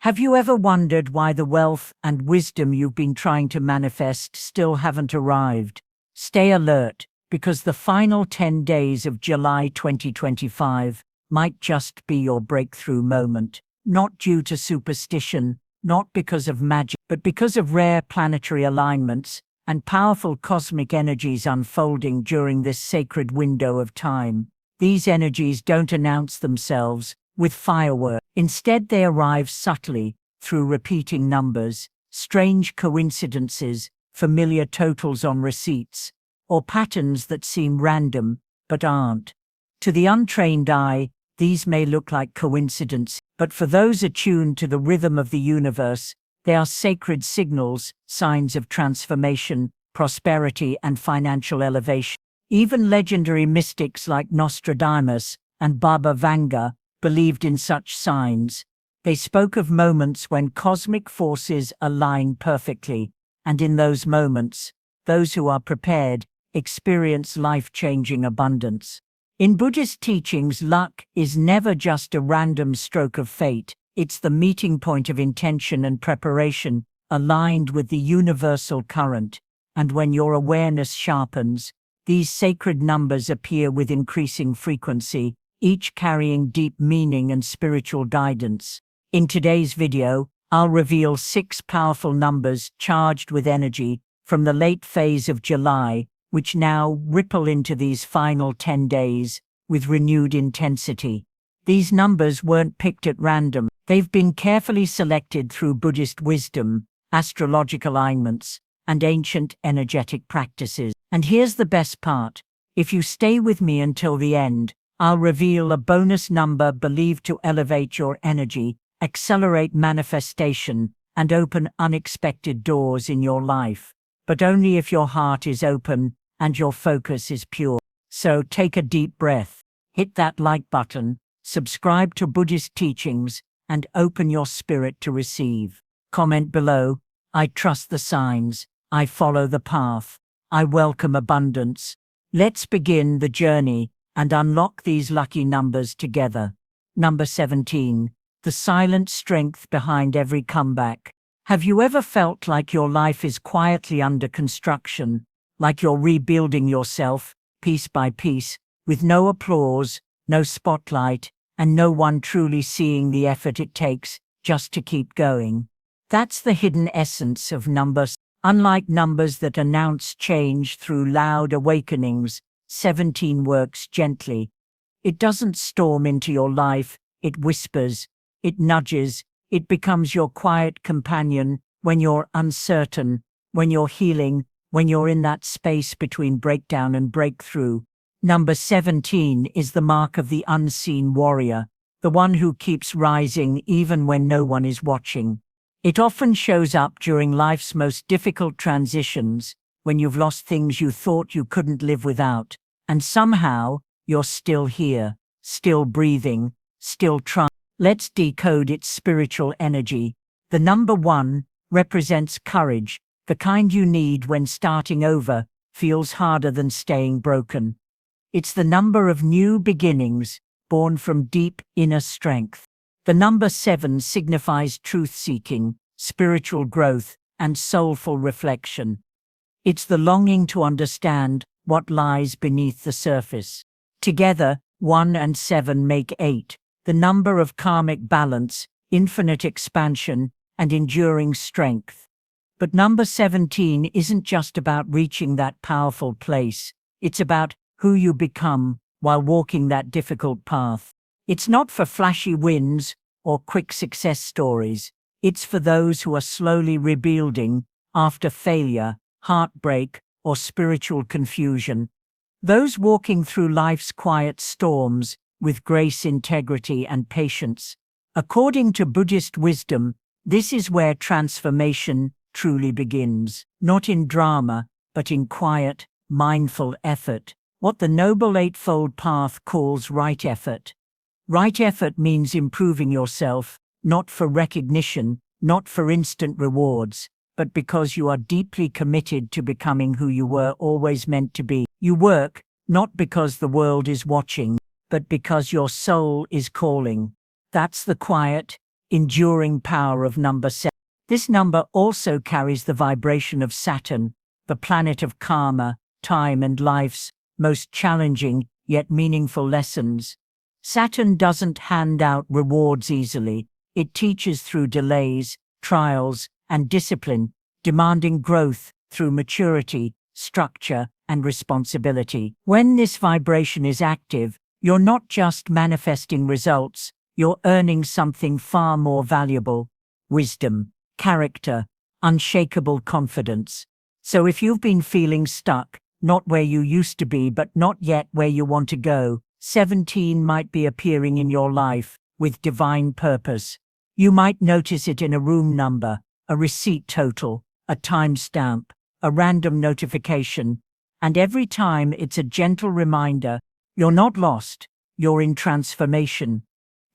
Have you ever wondered why the wealth and wisdom you've been trying to manifest still haven't arrived? Stay alert, because the final 10 days of July 2025 might just be your breakthrough moment. Not due to superstition, not because of magic, but because of rare planetary alignments and powerful cosmic energies unfolding during this sacred window of time. These energies don't announce themselves with fireworks. Instead, they arrive subtly through repeating numbers, strange coincidences, familiar totals on receipts, or patterns that seem random but aren't. To the untrained eye, these may look like coincidence, but for those attuned to the rhythm of the universe, they are sacred signals, signs of transformation, prosperity, and financial elevation. Even legendary mystics like Nostradamus and Baba Vanga believed in such signs. They spoke of moments when cosmic forces align perfectly, and in those moments, those who are prepared experience life-changing abundance. In Buddhist teachings, luck is never just a random stroke of fate. It's the meeting point of intention and preparation, aligned with the universal current. And when your awareness sharpens, these sacred numbers appear with increasing frequency, each carrying deep meaning and spiritual guidance. In today's video, I'll reveal 6 powerful numbers charged with energy from the late phase of July, which now ripple into these final 10 days with renewed intensity. These numbers weren't picked at random. They've been carefully selected through Buddhist wisdom, astrological alignments, and ancient energetic practices. And here's the best part. If you stay with me until the end, I'll reveal a bonus number believed to elevate your energy, accelerate manifestation, and open unexpected doors in your life. But only if your heart is open and your focus is pure. So take a deep breath, hit that like button, subscribe to Buddhist Teachings, and open your spirit to receive. Comment below, I trust the signs, I follow the path, I welcome abundance. Let's begin the journey and unlock these lucky numbers together. Number 17, the silent strength behind every comeback. Have you ever felt like your life is quietly under construction, like you're rebuilding yourself, piece by piece, with no applause, no spotlight, and no one truly seeing the effort it takes just to keep going? That's the hidden essence of numbers. Unlike numbers that announce change through loud awakenings, 17 works gently. It doesn't storm into your life, it whispers, it nudges, it becomes your quiet companion when you're uncertain, when you're healing, when you're in that space between breakdown and breakthrough. Number 17 is the mark of the unseen warrior, the one who keeps rising even when no one is watching. It often shows up during life's most difficult transitions, when you've lost things you thought you couldn't live without, and somehow you're still here, still breathing, still trying. Let's decode its spiritual energy. The number 1 represents courage, the kind you need when starting over feels harder than staying broken. It's the number of new beginnings, born from deep inner strength. The number 7 signifies truth-seeking, spiritual growth, and soulful reflection. It's the longing to understand what lies beneath the surface. Together, 1 and 7 make 8, the number of karmic balance, infinite expansion, and enduring strength. But number 17 isn't just about reaching that powerful place. It's about who you become while walking that difficult path. It's not for flashy wins or quick success stories. It's for those who are slowly rebuilding after failure, heartbreak, or spiritual confusion. Those walking through life's quiet storms with grace, integrity, and patience. According to Buddhist wisdom, this is where transformation truly begins, not in drama, but in quiet, mindful effort. What the Noble Eightfold Path calls right effort. Right effort means improving yourself, not for recognition, not for instant rewards, but because you are deeply committed to becoming who you were always meant to be. You work, not because the world is watching, but because your soul is calling. That's the quiet, enduring power of number 7. This number also carries the vibration of Saturn, the planet of karma, time, and life's most challenging yet meaningful lessons. Saturn doesn't hand out rewards easily. It teaches through delays, trials, and discipline, demanding growth through maturity, structure, and responsibility. When this vibration is active, you're not just manifesting results, you're earning something far more valuable: wisdom, character, unshakable confidence. So if you've been feeling stuck, not where you used to be but not yet where you want to go, 17 might be appearing in your life with divine purpose. You might notice it in a room number, a receipt total, a timestamp, a random notification, and every time it's a gentle reminder: you're not lost, you're in transformation.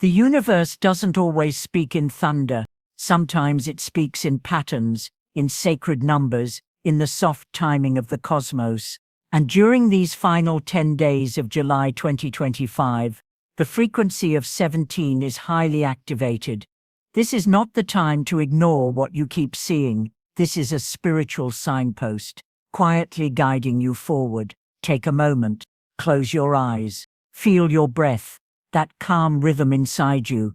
The universe doesn't always speak in thunder. Sometimes it speaks in patterns, in sacred numbers, in the soft timing of the cosmos. And during these final 10 days of July 2025, the frequency of 17 is highly activated. This is not the time to ignore what you keep seeing. This is a spiritual signpost, quietly guiding you forward. Take a moment, close your eyes, feel your breath, that calm rhythm inside you.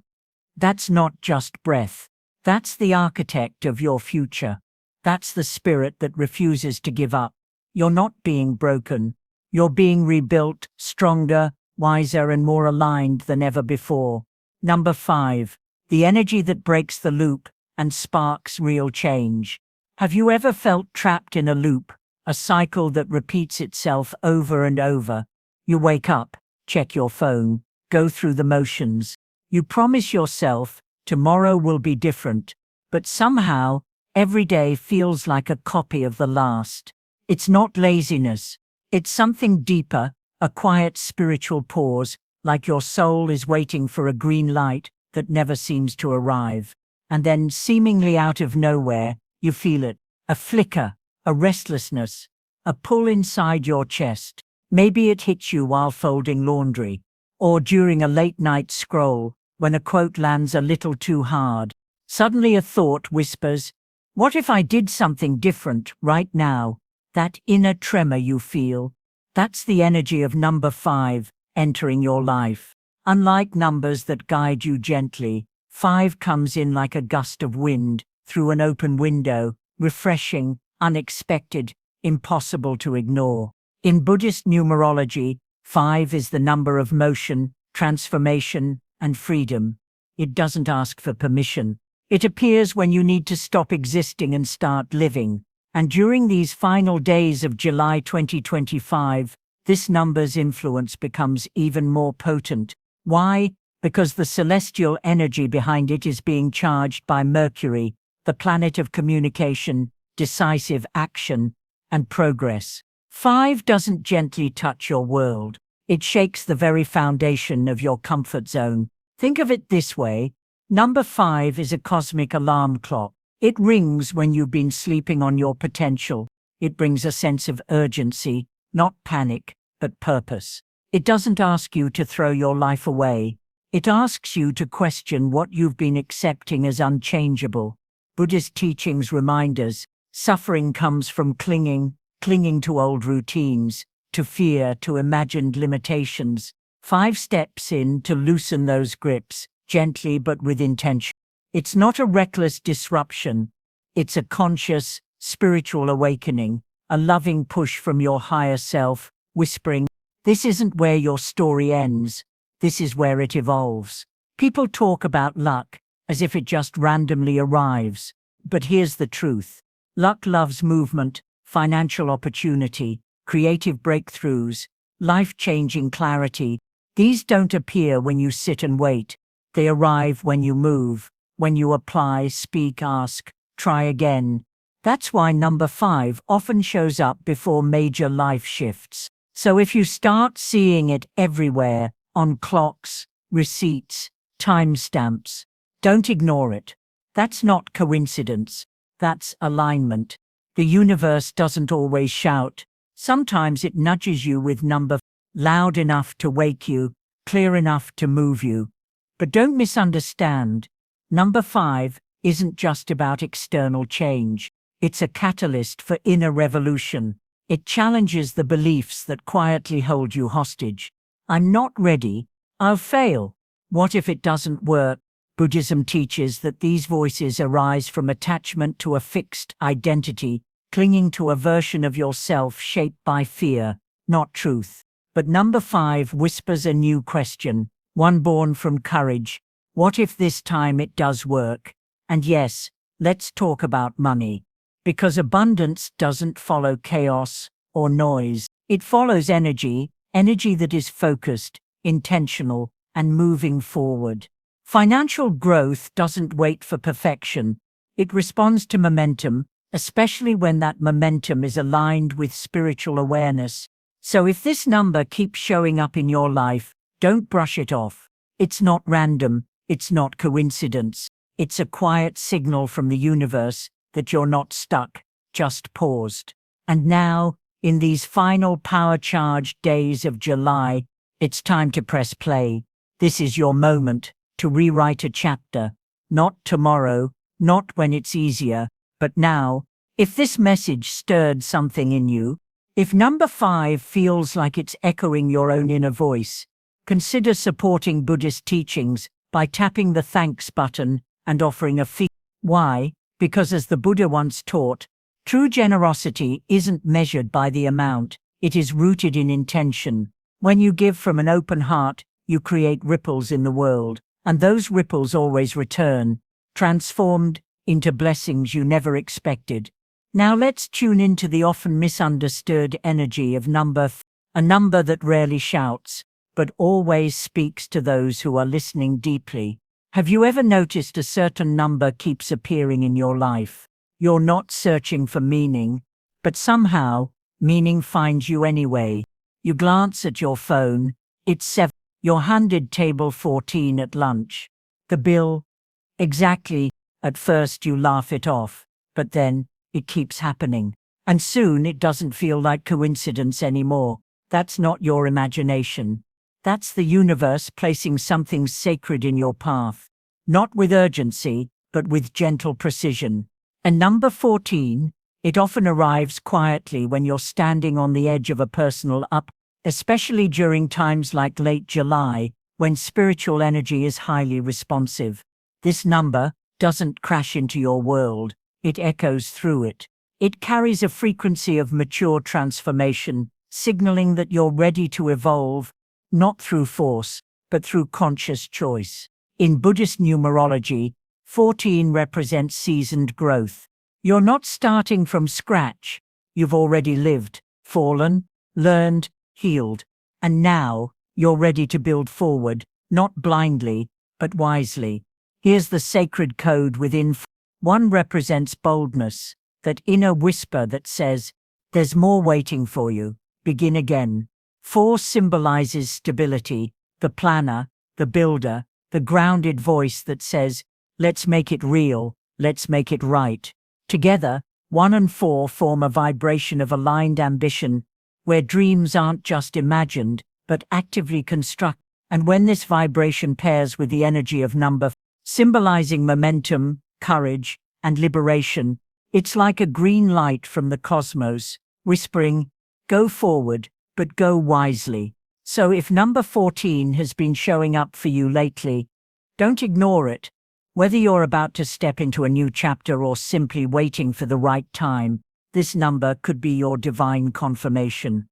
That's not just breath. That's the architect of your future. That's the spirit that refuses to give up. You're not being broken. You're being rebuilt, stronger, wiser, and more aligned than ever before. Number 5. The energy that breaks the loop and sparks real change. Have you ever felt trapped in a loop, a cycle that repeats itself over and over? You wake up, check your phone, go through the motions. You promise yourself, tomorrow will be different, but somehow, every day feels like a copy of the last. It's not laziness. It's something deeper, a quiet spiritual pause, like your soul is waiting for a green light that never seems to arrive. And then, seemingly out of nowhere, you feel it. A flicker, a restlessness, a pull inside your chest. Maybe it hits you while folding laundry, or during a late-night scroll, when a quote lands a little too hard. Suddenly a thought whispers, "What if I did something different right now?" That inner tremor you feel, that's the energy of number 5 entering your life. Unlike numbers that guide you gently, 5 comes in like a gust of wind, through an open window, refreshing, unexpected, impossible to ignore. In Buddhist numerology, 5 is the number of motion, transformation, and freedom. It doesn't ask for permission. It appears when you need to stop existing and start living. And during these final days of July 2025, this number's influence becomes even more potent. Why? Because the celestial energy behind it is being charged by Mercury, the planet of communication, decisive action, and progress. 5 doesn't gently touch your world. It shakes the very foundation of your comfort zone. Think of it this way. Number 5 is a cosmic alarm clock. It rings when you've been sleeping on your potential. It brings a sense of urgency, not panic, but purpose. It doesn't ask you to throw your life away. It asks you to question what you've been accepting as unchangeable. Buddhist teachings remind us, suffering comes from clinging to old routines, to fear, to imagined limitations. 5 steps in to loosen those grips, gently but with intention. It's not a reckless disruption. It's a conscious, spiritual awakening, a loving push from your higher self, whispering, "This isn't where your story ends. This is where it evolves." People talk about luck as if it just randomly arrives. But here's the truth. Luck loves movement, financial opportunity, creative breakthroughs, life-changing clarity. These don't appear when you sit and wait. They arrive when you move, when you apply, speak, ask, try again. That's why number 5 often shows up before major life shifts. So if you start seeing it everywhere, on clocks, receipts, timestamps, don't ignore it. That's not coincidence. That's alignment. The universe doesn't always shout. Sometimes it nudges you with number, loud enough to wake you, clear enough to move you. But don't misunderstand. Number 5 isn't just about external change. It's a catalyst for inner revolution. It challenges the beliefs that quietly hold you hostage. I'm not ready. I'll fail. What if it doesn't work? Buddhism teaches that these voices arise from attachment to a fixed identity, clinging to a version of yourself shaped by fear, not truth. But number 5 whispers a new question, one born from courage. What if this time it does work? And yes, let's talk about money. Because abundance doesn't follow chaos or noise. It follows energy, energy that is focused, intentional, and moving forward. Financial growth doesn't wait for perfection. It responds to momentum, especially when that momentum is aligned with spiritual awareness. So if this number keeps showing up in your life, don't brush it off. It's not random, it's not coincidence. It's a quiet signal from the universe that you're not stuck, just paused. And now, in these final power-charged days of July, it's time to press play. This is your moment to rewrite a chapter. Not tomorrow, not when it's easier, but now. If this message stirred something in you, if number 5 feels like it's echoing your own inner voice, consider supporting Buddhist teachings by tapping the thanks button and offering a fee. Why? Because as the Buddha once taught, true generosity isn't measured by the amount, it is rooted in intention. When you give from an open heart, you create ripples in the world, and those ripples always return, transformed into blessings you never expected. Now let's tune into the often misunderstood energy of number 5, a number that rarely shouts, but always speaks to those who are listening deeply. Have you ever noticed a certain number keeps appearing in your life? You're not searching for meaning, but somehow, meaning finds you anyway. You glance at your phone, it's 7. You're handed table 14 at lunch. The bill? Exactly. At first you laugh it off, but then, it keeps happening. And soon it doesn't feel like coincidence anymore. That's not your imagination. That's the universe placing something sacred in your path. Not with urgency, but with gentle precision. And number 14, it often arrives quietly when you're standing on the edge of a personal up, especially during times like late July, when spiritual energy is highly responsive. This number doesn't crash into your world, it echoes through it. It carries a frequency of mature transformation, signaling that you're ready to evolve, not through force, but through conscious choice. In Buddhist numerology, 14 represents seasoned growth. You're not starting from scratch. You've already lived, fallen, learned, healed, and now you're ready to build forward, not blindly, but wisely. Here's the sacred code within. 1 represents boldness, that inner whisper that says, there's more waiting for you, begin again. 4 symbolizes stability, the planner, the builder, the grounded voice that says, let's make it real, let's make it right. Together, 1 and 4 form a vibration of aligned ambition, where dreams aren't just imagined, but actively constructed. And when this vibration pairs with the energy of number 5, symbolizing momentum, courage, and liberation, it's like a green light from the cosmos, whispering, go forward, but go wisely. So if number 14 has been showing up for you lately, don't ignore it. Whether you're about to step into a new chapter or simply waiting for the right time, this number could be your divine confirmation.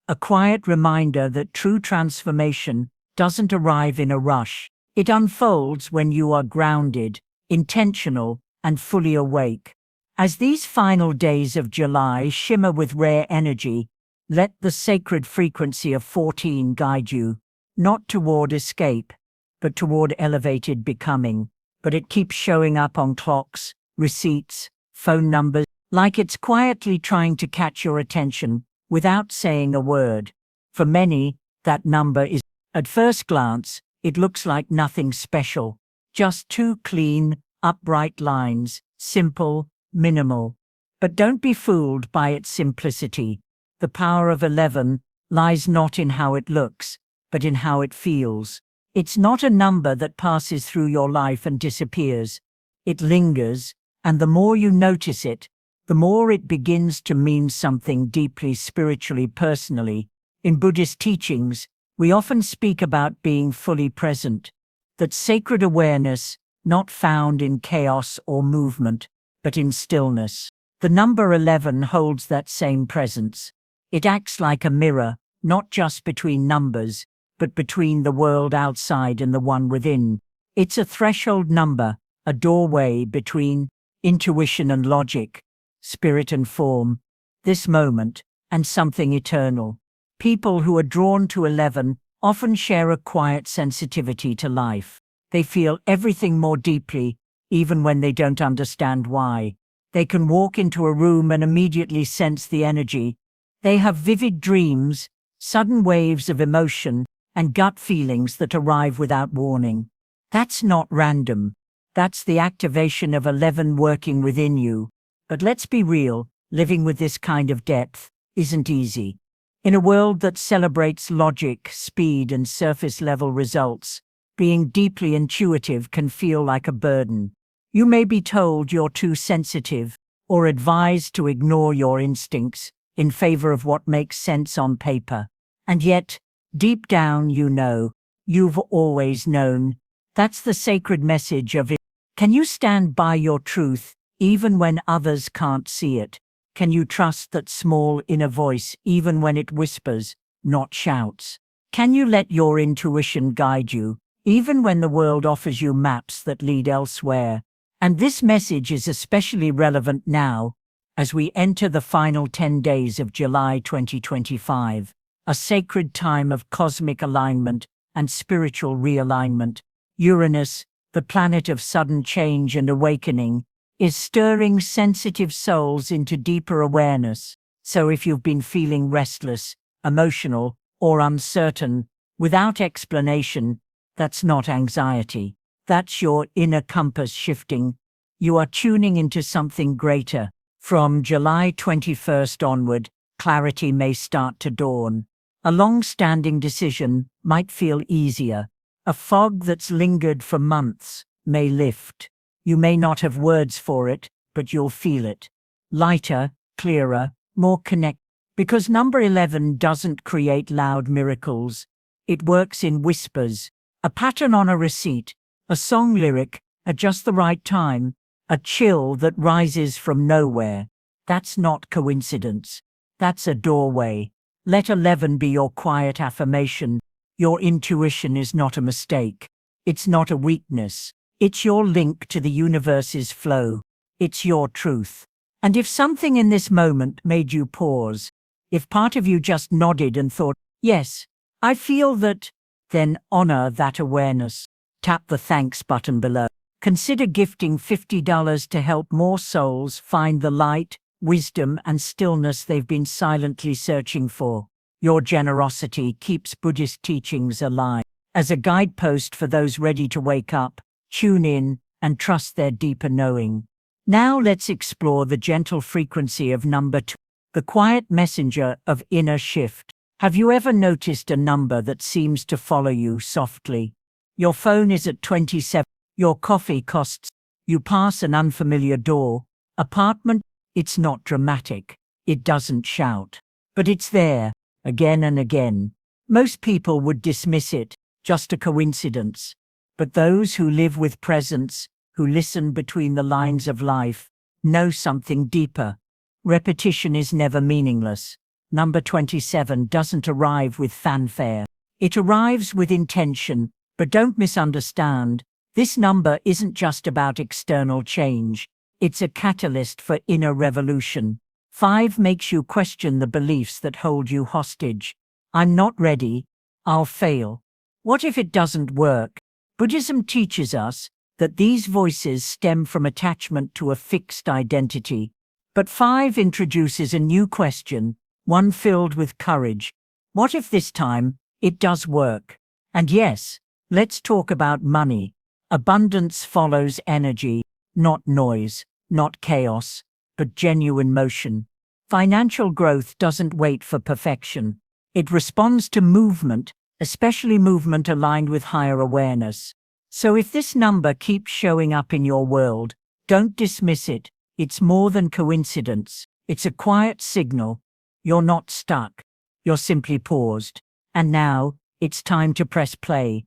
A quiet reminder that true transformation doesn't arrive in a rush. It unfolds when you are grounded, intentional, and fully awake. As these final days of July shimmer with rare energy, let the sacred frequency of 14 guide you, not toward escape, but toward elevated becoming. But it keeps showing up on clocks, receipts, phone numbers, like it's quietly trying to catch your attention without saying a word. For many, that number is, at first glance, it looks like nothing special, just 2 clean, upright lines, simple, minimal. But don't be fooled by its simplicity. The power of 11 lies not in how it looks, but in how it feels. It's not a number that passes through your life and disappears. It lingers, and the more you notice it, the more it begins to mean something deeply spiritually personally. In Buddhist teachings, we often speak about being fully present, that sacred awareness, not found in chaos or movement, but in stillness. The number 11 holds that same presence. It acts like a mirror, not just between numbers, but between the world outside and the one within. It's a threshold number, a doorway between intuition and logic, spirit and form, this moment, and something eternal. People who are drawn to 11 often share a quiet sensitivity to life. They feel everything more deeply, even when they don't understand why. They can walk into a room and immediately sense the energy. They have vivid dreams, sudden waves of emotion, and gut feelings that arrive without warning. That's not random. That's the activation of 11 working within you. But let's be real, living with this kind of depth isn't easy. In a world that celebrates logic, speed, and surface-level results, being deeply intuitive can feel like a burden. You may be told you're too sensitive, or advised to ignore your instincts in favor of what makes sense on paper. And yet, deep down you know, you've always known. That's the sacred message of it. Can you stand by your truth, even when others can't see it? Can you trust that small inner voice, even when it whispers, not shouts? Can you let your intuition guide you, even when the world offers you maps that lead elsewhere? And this message is especially relevant now, as we enter the final 10 days of July 2025, a sacred time of cosmic alignment and spiritual realignment. Uranus, the planet of sudden change and awakening, is stirring sensitive souls into deeper awareness. So if you've been feeling restless, emotional, or uncertain, without explanation, that's not anxiety. That's your inner compass shifting. You are tuning into something greater. From July 21st onward, clarity may start to dawn. A long-standing decision might feel easier. A fog that's lingered for months may lift. You may not have words for it, but you'll feel it. Lighter, clearer, more connected. Because number 11 doesn't create loud miracles. It works in whispers. A pattern on a receipt, a song lyric at just the right time, a chill that rises from nowhere. That's not coincidence. That's a doorway. Let 11 be your quiet affirmation. Your intuition is not a mistake. It's not a weakness. It's your link to the universe's flow. It's your truth. And if something in this moment made you pause, if part of you just nodded and thought, yes, I feel that, then honor that awareness. Tap the thanks button below. Consider gifting $50 to help more souls find the light, wisdom, and stillness they've been silently searching for. Your generosity keeps Buddhist teachings alive. As a guidepost for those ready to wake up, tune in, and trust their deeper knowing. Now let's explore the gentle frequency of number 2, the quiet messenger of inner shift. Have you ever noticed a number that seems to follow you softly? Your phone is at 27, your coffee costs, you pass an unfamiliar door, apartment, it's not dramatic, it doesn't shout. But it's there, again and again. Most people would dismiss it, just a coincidence. But those who live with presence, who listen between the lines of life, know something deeper. Repetition is never meaningless. Number 27 doesn't arrive with fanfare. It arrives with intention, but don't misunderstand. This number isn't just about external change. It's a catalyst for inner revolution. 5 makes you question the beliefs that hold you hostage. I'm not ready. I'll fail. What if it doesn't work? Buddhism teaches us that these voices stem from attachment to a fixed identity. But 5 introduces a new question, one filled with courage. What if this time it does work? And yes, let's talk about money. Abundance follows energy, not noise, not chaos, but genuine motion. Financial growth doesn't wait for perfection. It responds to movement, especially movement aligned with higher awareness. So if this number keeps showing up in your world, don't dismiss it. It's more than coincidence. It's a quiet signal. You're not stuck. You're simply paused. And now, it's time to press play.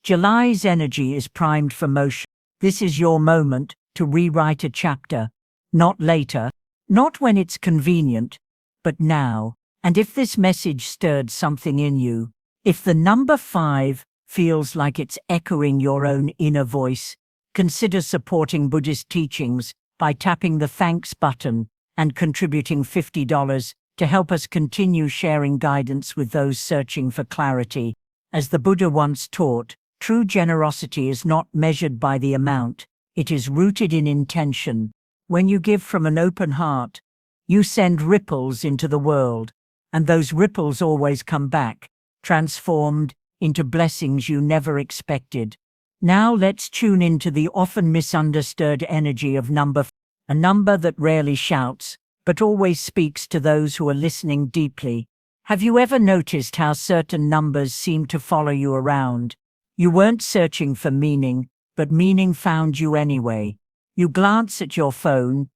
July's energy is primed for motion. This is your moment to rewrite a chapter. Not later, not when it's convenient, but now. And if this message stirred something in you, if the number 5 feels like it's echoing your own inner voice, consider supporting Buddhist Teachings by tapping the thanks button and contributing $50 to help us continue sharing guidance with those searching for clarity. As the Buddha once taught, true generosity is not measured by the amount, it is rooted in intention. When you give from an open heart, you send ripples into the world, and those ripples always come back, transformed into blessings you never expected. Now let's tune into the often misunderstood energy of number 5, a number that rarely shouts, but always speaks to those who are listening deeply. Have you ever noticed how certain numbers seem to follow you around? You weren't searching for meaning, but meaning found you anyway. You glance at your phone.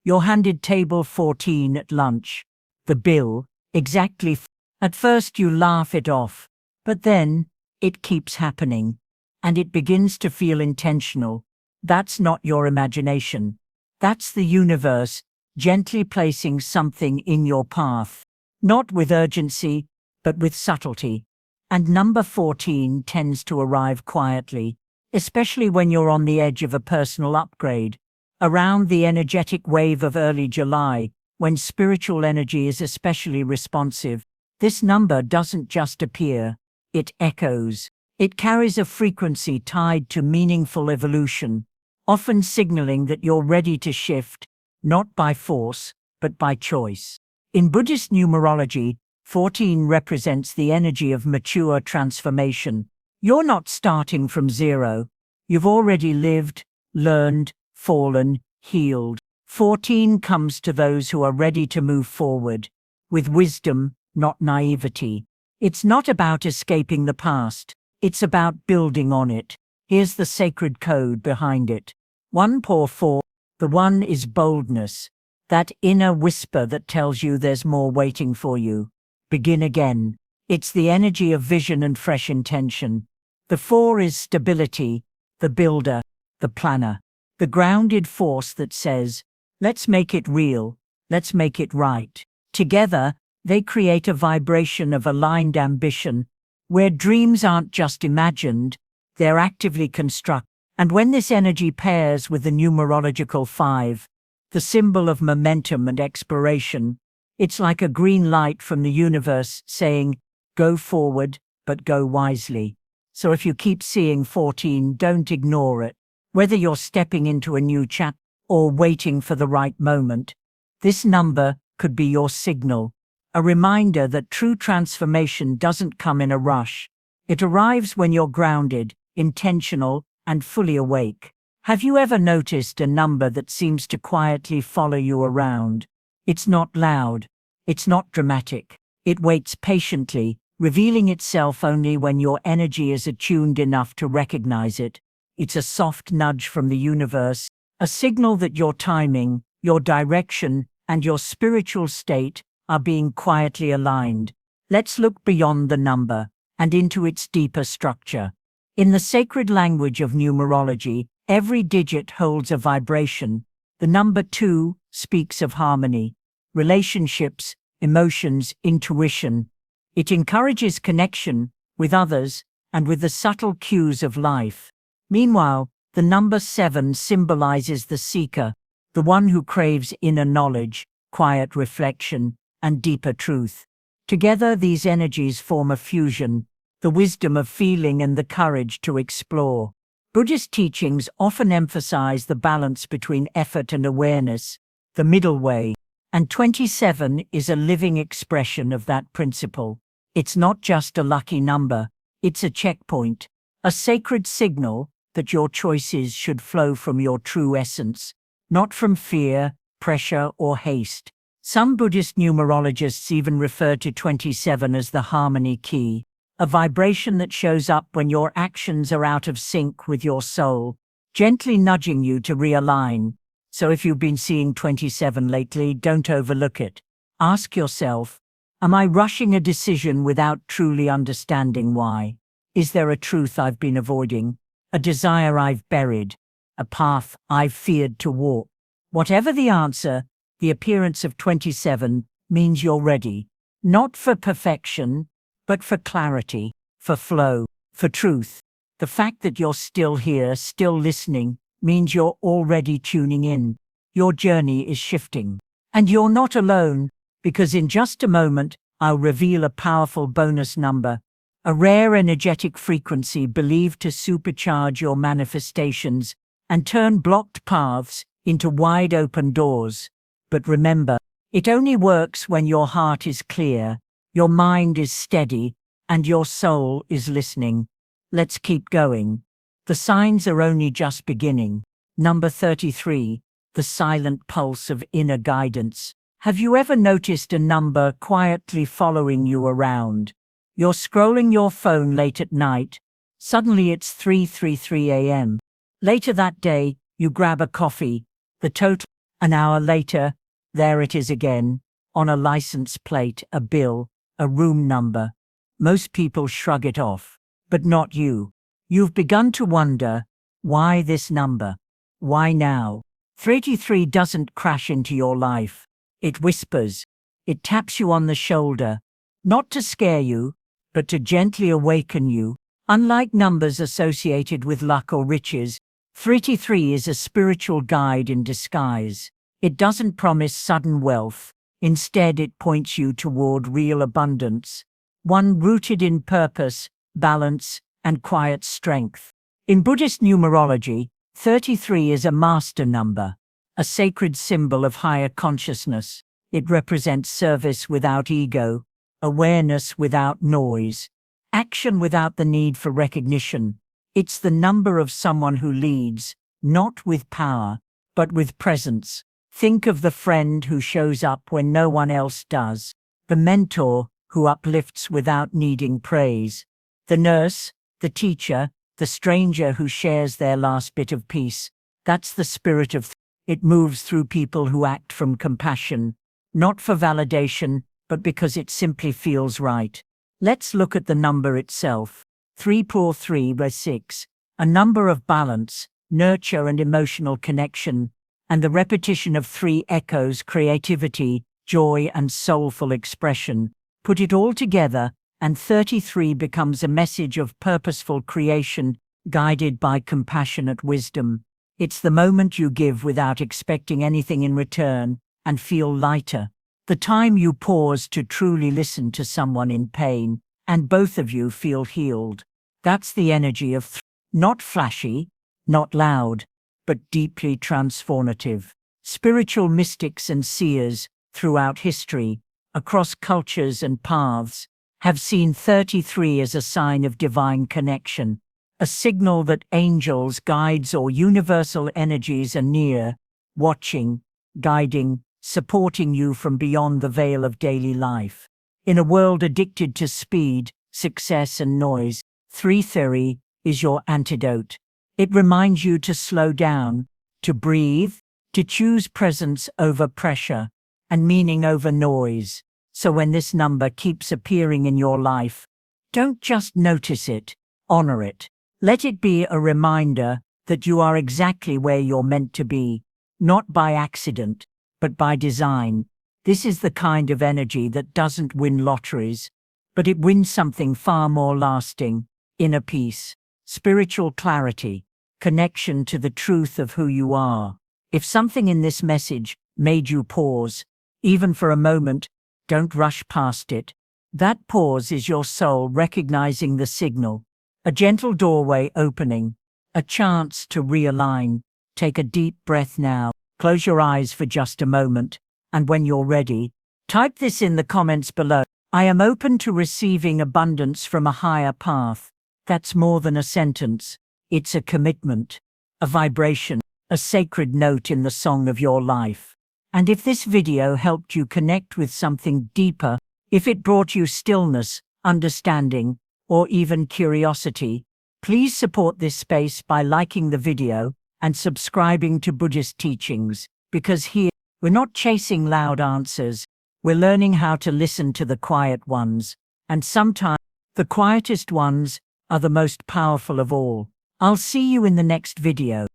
You're handed table 14 at lunch. The bill, exactly. At first you laugh it off, but then it keeps happening, and it begins to feel intentional. That's not your imagination. That's the universe gently placing something in your path, not with urgency, but with subtlety. And number 14 tends to arrive quietly, especially when you're on the edge of a personal upgrade. Around the energetic wave of early July, when spiritual energy is especially responsive, this number doesn't just appear, it echoes. It carries a frequency tied to meaningful evolution, often signaling that you're ready to shift, not by force, but by choice. In Buddhist numerology, 14 represents the energy of mature transformation. You're not starting from zero. You've already lived, learned, fallen, healed. 14 comes to those who are ready to move forward, with wisdom, not naivety. It's not about escaping the past. It's about building on it. Here's the sacred code behind it. 1.4. The 1 is boldness, that inner whisper that tells you there's more waiting for you. Begin again. It's the energy of vision and fresh intention. The 4 is stability, the builder, the planner, the grounded force that says, let's make it real, let's make it right. Together, they create a vibration of aligned ambition, where dreams aren't just imagined, they're actively constructed. And when this energy pairs with the numerological 5, the symbol of momentum and exploration, it's like a green light from the universe saying, go forward, but go wisely. So if you keep seeing 14, don't ignore it. Whether you're stepping into a new chapter or waiting for the right moment, this number could be your signal, a reminder that true transformation doesn't come in a rush. It arrives when you're grounded, intentional, and fully awake. Have you ever noticed a number that seems to quietly follow you around? It's not loud. It's not dramatic. It waits patiently, revealing itself only when your energy is attuned enough to recognize it. It's a soft nudge from the universe, a signal that your timing, your direction, and your spiritual state are being quietly aligned. Let's look beyond the number and into its deeper structure. In the sacred language of numerology, every digit holds a vibration. The number 2 speaks of harmony, relationships, emotions, intuition. It encourages connection with others and with the subtle cues of life. Meanwhile, the number 7 symbolizes the seeker, the one who craves inner knowledge, quiet reflection, and deeper truth. Together, these energies form a fusion, the wisdom of feeling and the courage to explore. Buddhist teachings often emphasize the balance between effort and awareness, the middle way, and 27 is a living expression of that principle. It's not just a lucky number, it's a checkpoint, a sacred signal that your choices should flow from your true essence, not from fear, pressure, or haste. Some Buddhist numerologists even refer to 27 as the harmony key, a vibration that shows up when your actions are out of sync with your soul, gently nudging you to realign. So if you've been seeing 27 lately, don't overlook it. Ask yourself, am I rushing a decision without truly understanding why? Is there a truth I've been avoiding? A desire I've buried? A path I've feared to walk? Whatever the answer, the appearance of 27 means you're ready. Not for perfection, but for clarity, for flow, for truth. The fact that you're still here, still listening, means you're already tuning in. Your journey is shifting. And you're not alone, because in just a moment, I'll reveal a powerful bonus number, a rare energetic frequency believed to supercharge your manifestations and turn blocked paths into wide open doors. But remember, it only works when your heart is clear, your mind is steady, and your soul is listening. Let's keep going. The signs are only just beginning. Number 33, the silent pulse of inner guidance. Have you ever noticed a number quietly following you around? You're scrolling your phone late at night. Suddenly it's 3:33 a.m. Later that day, you grab a coffee. The total, an hour later, there it is again, on a license plate, a bill, a room number. Most people shrug it off, but not you. You've begun to wonder, why this number? Why now? 33 doesn't crash into your life. It whispers. It taps you on the shoulder, not to scare you, but to gently awaken you. Unlike numbers associated with luck or riches, 33 is a spiritual guide in disguise. It doesn't promise sudden wealth. Instead, it points you toward real abundance, one rooted in purpose, balance, and quiet strength. In Buddhist numerology, 33 is a master number, a sacred symbol of higher consciousness. It represents service without ego, awareness without noise, action without the need for recognition. It's the number of someone who leads, not with power, but with presence. Think of the friend who shows up when no one else does, the mentor who uplifts without needing praise, the nurse, the teacher, the stranger who shares their last bit of peace. That's the spirit of it moves through people who act from compassion, not for validation, but because it simply feels right. Let's look at the number itself. 343/6, a number of balance, nurture and emotional connection, and the repetition of 3 echoes creativity, joy and soulful expression. Put it all together, and 33 becomes a message of purposeful creation, guided by compassionate wisdom. It's the moment you give without expecting anything in return, and feel lighter. The time you pause to truly listen to someone in pain, and both of you feel healed. That's the energy of not flashy, not loud, but deeply transformative. Spiritual mystics and seers, throughout history, across cultures and paths, have seen 33 as a sign of divine connection, a signal that angels, guides, or universal energies are near, watching, guiding, supporting you from beyond the veil of daily life. In a world addicted to speed, success, and noise, 33 is your antidote. It reminds you to slow down, to breathe, to choose presence over pressure, and meaning over noise. So when this number keeps appearing in your life, don't just notice it, honor it. Let it be a reminder that you are exactly where you're meant to be, not by accident, but by design. This is the kind of energy that doesn't win lotteries, but it wins something far more lasting: inner peace, spiritual clarity, connection to the truth of who you are. If something in this message made you pause, even for a moment, don't rush past it. That pause is your soul recognizing the signal, a gentle doorway opening, a chance to realign. Take a deep breath now. Close your eyes for just a moment, and when you're ready, type this in the comments below. I am open to receiving abundance from a higher path. That's more than a sentence. It's a commitment, a vibration, a sacred note in the song of your life. And if this video helped you connect with something deeper, if it brought you stillness, understanding, or even curiosity, please support this space by liking the video and subscribing to Buddhist Teachings, because here, we're not chasing loud answers, we're learning how to listen to the quiet ones, and sometimes the quietest ones are the most powerful of all. I'll see you in the next video.